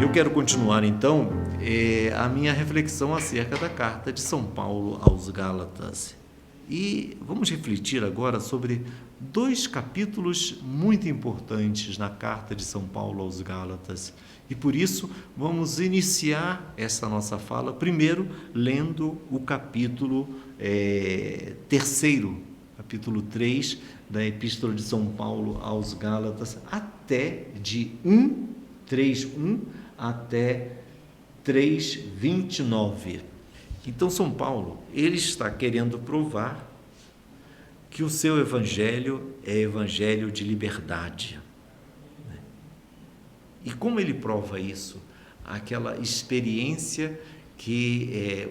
Eu quero continuar então a minha reflexão acerca da carta de São Paulo aos Gálatas. E vamos refletir agora sobre dois capítulos muito importantes na carta de São Paulo aos Gálatas. E por isso vamos iniciar essa nossa fala primeiro lendo o capítulo terceiro, capítulo 3 da Epístola de São Paulo aos Gálatas, até de 3:1 até 3:29. Então São Paulo, ele está querendo provar que o seu evangelho é evangelho de liberdade. E como ele prova isso? Aquela experiência que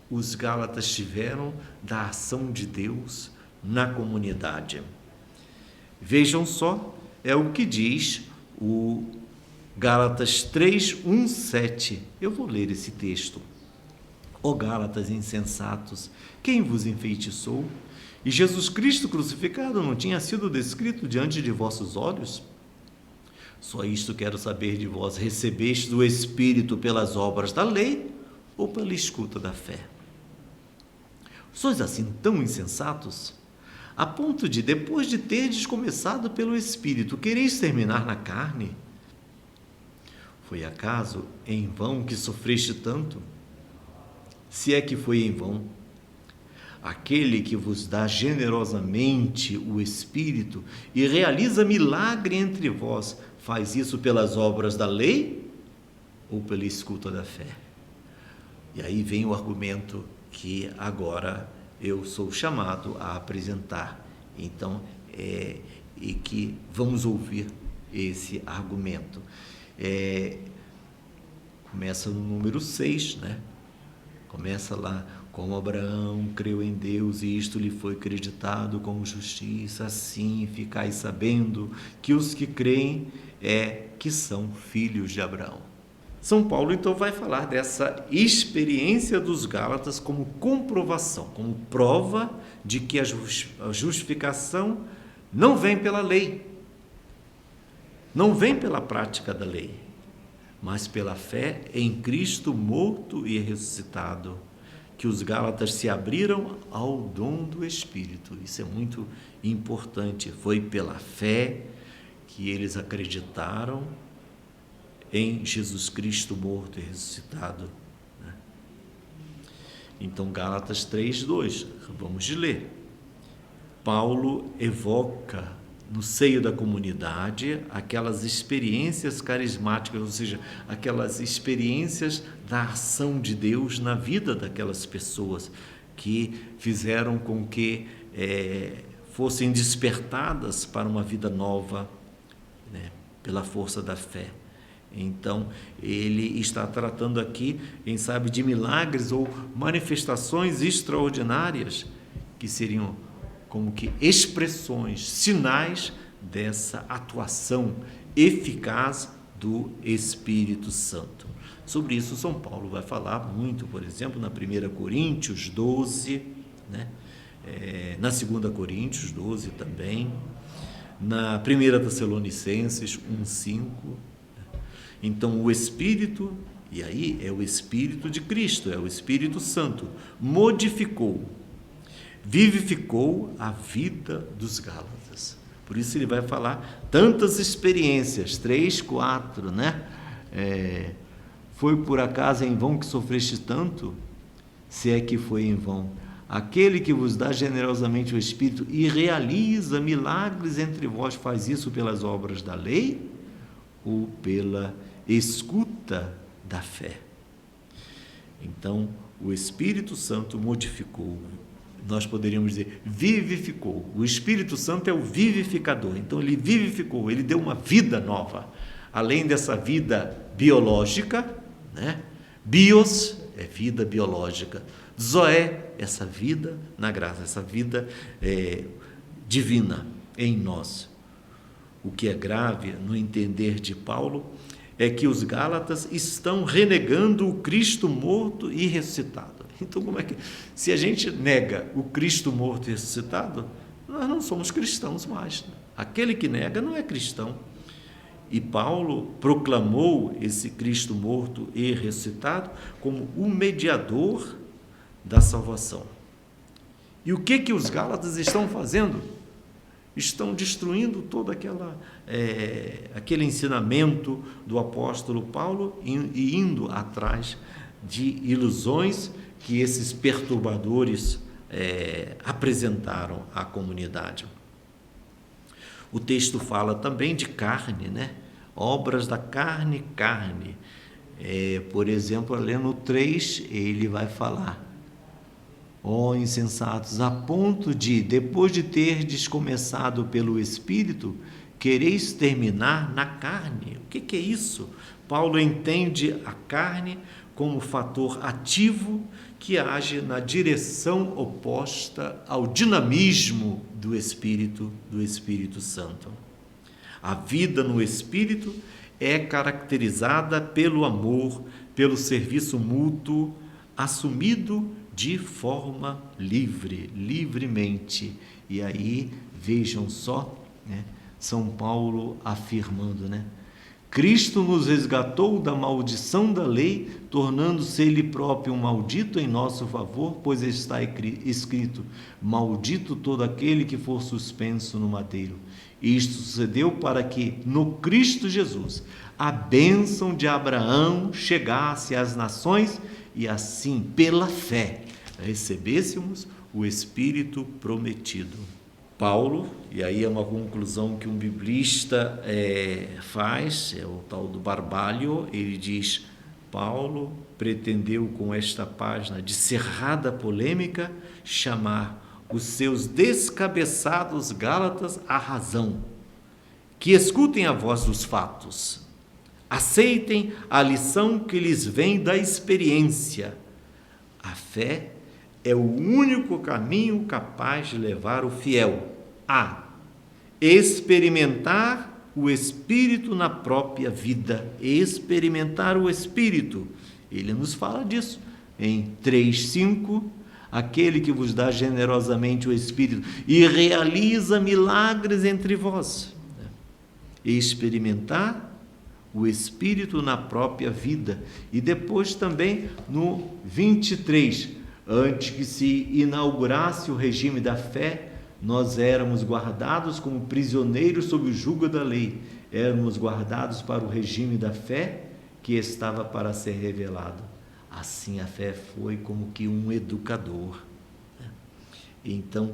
os Gálatas tiveram da ação de Deus na comunidade. Vejam só, é o que diz o Gálatas 3:1-7. Eu vou ler esse texto. Ó Gálatas insensatos, quem vos enfeitiçou? E Jesus Cristo crucificado não tinha sido descrito diante de vossos olhos? Só isto quero saber de vós: recebeste o Espírito pelas obras da lei ou pela escuta da fé? Sois assim tão insensatos, a ponto de, depois de terdes começado pelo Espírito, quereis terminar na carne? Foi acaso em vão que sofreste tanto? Se é que foi em vão. Aquele que vos dá generosamente o Espírito e realiza milagre entre vós, faz isso pelas obras da lei ou pela escuta da fé? E aí vem o argumento que agora eu sou chamado a apresentar. Então, e que vamos ouvir esse argumento. Começa no número 6, né? Começa lá: como Abraão creu em Deus e isto lhe foi acreditado como justiça, assim ficais sabendo que os que creem que são filhos de Abraão. São Paulo então vai falar dessa experiência dos Gálatas como comprovação, como prova de que a justificação não vem pela lei, não vem pela prática da lei, mas pela fé em Cristo morto e ressuscitado, que os Gálatas se abriram ao dom do Espírito. Isso é muito importante. Foi pela fé que eles acreditaram em Jesus Cristo morto e ressuscitado. Então, Gálatas 3:2, vamos ler. Paulo evoca no seio da comunidade aquelas experiências carismáticas, ou seja, aquelas experiências da ação de Deus na vida daquelas pessoas que fizeram com que fossem despertadas para uma vida nova, né, pela força da fé. Então, ele está tratando aqui, quem sabe, de milagres ou manifestações extraordinárias que seriam como que expressões, sinais dessa atuação eficaz do Espírito Santo. Sobre isso, São Paulo vai falar muito, por exemplo, na 1 Coríntios 12, né? Na 2 Coríntios 12 também, na 1 Tessalonicenses 1:5. Então, o Espírito, e aí é o Espírito de Cristo, é o Espírito Santo, modificou, vivificou a vida dos Gálatas. Por isso ele vai falar tantas experiências, 3, 4, né? Foi por acaso em vão que sofreste tanto? Se é que foi em vão. Aquele que vos dá generosamente o Espírito e realiza milagres entre vós, faz isso pelas obras da lei ou pela escuta da fé? Então, o Espírito Santo modificou, nós poderíamos dizer vivificou. O Espírito Santo é o vivificador. Então ele vivificou, ele deu uma vida nova, além dessa vida biológica, né? Bios é vida biológica, zoé, essa vida na graça, essa vida divina em nós. O que é grave no entender de Paulo é que os Gálatas estão renegando o Cristo morto e ressuscitado. Então, como é que, se a gente nega o Cristo morto e ressuscitado, nós não somos cristãos mais. Aquele que nega não é cristão. E Paulo proclamou esse Cristo morto e ressuscitado como o mediador da salvação. E o que os Gálatas estão fazendo? Estão destruindo todo aquele ensinamento do apóstolo Paulo e indo atrás de ilusões que esses perturbadores apresentaram à comunidade. O texto fala também de carne, né? Obras da carne. Por exemplo, lendo o 3, ele vai falar: ó insensatos, a ponto de, depois de terdes começado pelo Espírito, quereis terminar na carne. O que é isso? Paulo entende a carne como fator ativo que age na direção oposta ao dinamismo do Espírito Santo. A vida no Espírito é caracterizada pelo amor, pelo serviço mútuo, assumido de forma livremente. E aí, vejam só, né, São Paulo afirmando, né? Cristo nos resgatou da maldição da lei, tornando-se Ele próprio um maldito em nosso favor, pois está escrito: maldito todo aquele que for suspenso no madeiro. Isto sucedeu para que, no Cristo Jesus, a bênção de Abraão chegasse às nações e assim, pela fé, recebêssemos o Espírito prometido. Paulo, e aí é uma conclusão que um biblista faz, é o tal do Barbalho, ele diz: Paulo pretendeu com esta página de cerrada polêmica chamar os seus descabeçados Gálatas à razão, que escutem a voz dos fatos, aceitem a lição que lhes vem da experiência. A fé é o único caminho capaz de levar o fiel a experimentar o Espírito na própria vida. Experimentar o Espírito. Ele nos fala disso em 3:5. Aquele que vos dá generosamente o Espírito e realiza milagres entre vós. Experimentar o Espírito na própria vida. E depois também no 23, antes que se inaugurasse o regime da fé, nós éramos guardados como prisioneiros sob o jugo da lei. Éramos guardados para o regime da fé que estava para ser revelado. Assim a fé foi como que um educador. Então,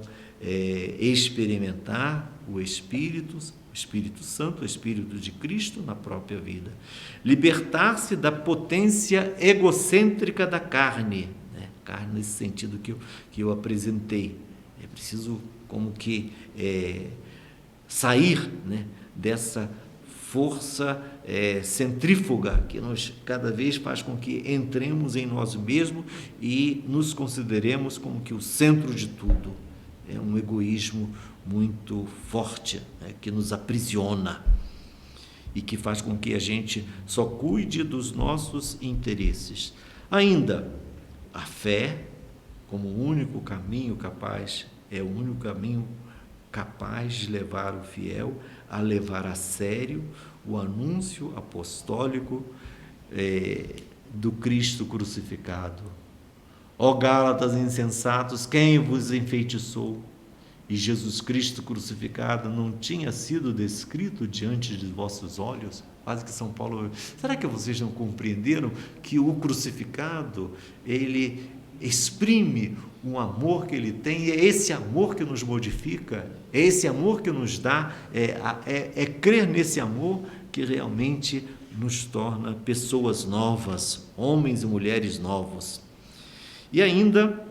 experimentar o Espírito Santo, o Espírito de Cristo na própria vida. Libertar-se da potência egocêntrica da carne. Carne nesse sentido que eu apresentei. É preciso como que sair, né, dessa força centrífuga que cada vez faz com que entremos em nós mesmos e nos consideremos como que o centro de tudo. É um egoísmo muito forte, né, que nos aprisiona e que faz com que a gente só cuide dos nossos interesses. Ainda, a fé, como o único caminho capaz, é o único caminho capaz de levar o fiel a levar a sério o anúncio apostólico do Cristo crucificado. Ó Gálatas insensatos, quem vos enfeitiçou? E Jesus Cristo crucificado não tinha sido descrito diante de vossos olhos? Quase que São Paulo... Será que vocês não compreenderam que o crucificado, ele exprime um amor que ele tem, e é esse amor que nos modifica, é esse amor que nos dá, é crer nesse amor que realmente nos torna pessoas novas, homens e mulheres novos. E ainda,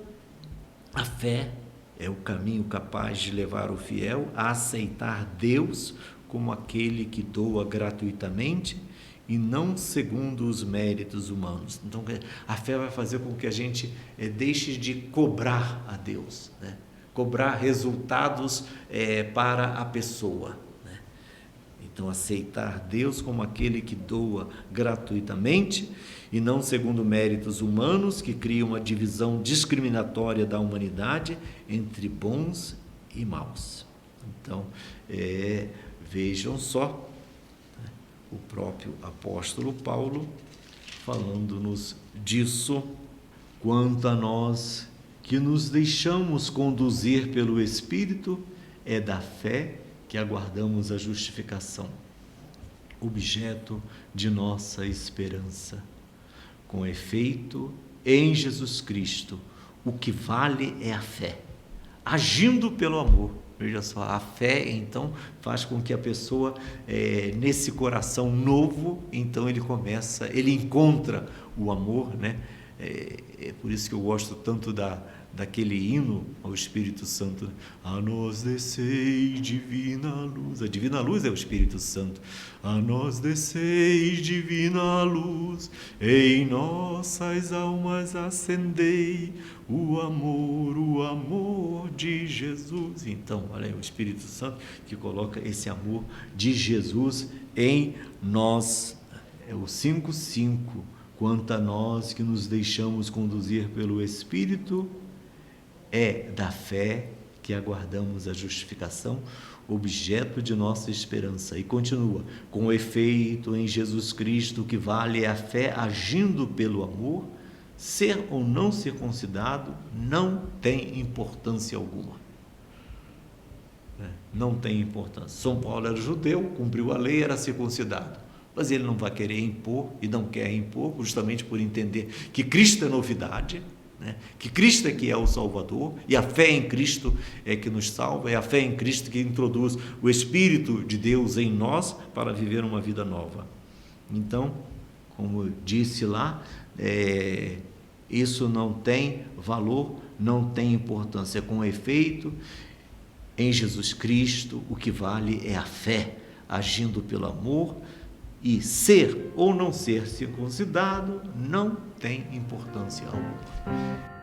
a fé é o caminho capaz de levar o fiel a aceitar Deus como aquele que doa gratuitamente e não segundo os méritos humanos. Então, a fé vai fazer com que a gente deixe de cobrar a Deus, né? Cobrar resultados para a pessoa, né? Então, aceitar Deus como aquele que doa gratuitamente e não segundo méritos humanos, que cria uma divisão discriminatória da humanidade entre bons e maus. Então, vejam só, o próprio apóstolo Paulo falando-nos disso. Quanto a nós que nos deixamos conduzir pelo Espírito, é da fé que aguardamos a justificação, objeto de nossa esperança. Com efeito, em Jesus Cristo, o que vale é a fé, agindo pelo amor. Veja só, a fé, então, faz com que a pessoa, nesse coração novo, então ele encontra o amor, né? É por isso que eu gosto tanto daquele hino ao Espírito Santo. A nós desceis divina luz. A divina luz é o Espírito Santo. A nós desceis divina luz, em nossas almas acendei o amor de Jesus. Então, olha aí, o Espírito Santo que coloca esse amor de Jesus em nós. É o 5:5. Quanto a nós que nos deixamos conduzir pelo Espírito, é da fé que aguardamos a justificação, objeto de nossa esperança. E continua, com efeito, em Jesus Cristo, o que vale é a fé agindo pelo amor, ser ou não circuncidado não tem importância alguma. Não tem importância. São Paulo era judeu, cumpriu a lei, era circuncidado. Mas ele não vai querer impor, e não quer impor, justamente por entender que Cristo é novidade, né? Que Cristo é que é o Salvador, e a fé em Cristo é que nos salva, é a fé em Cristo que introduz o Espírito de Deus em nós para viver uma vida nova. Então, como eu disse lá, isso não tem valor, não tem importância. Com efeito, em Jesus Cristo, o que vale é a fé, agindo pelo amor, e ser ou não ser circuncidado não tem importância alguma.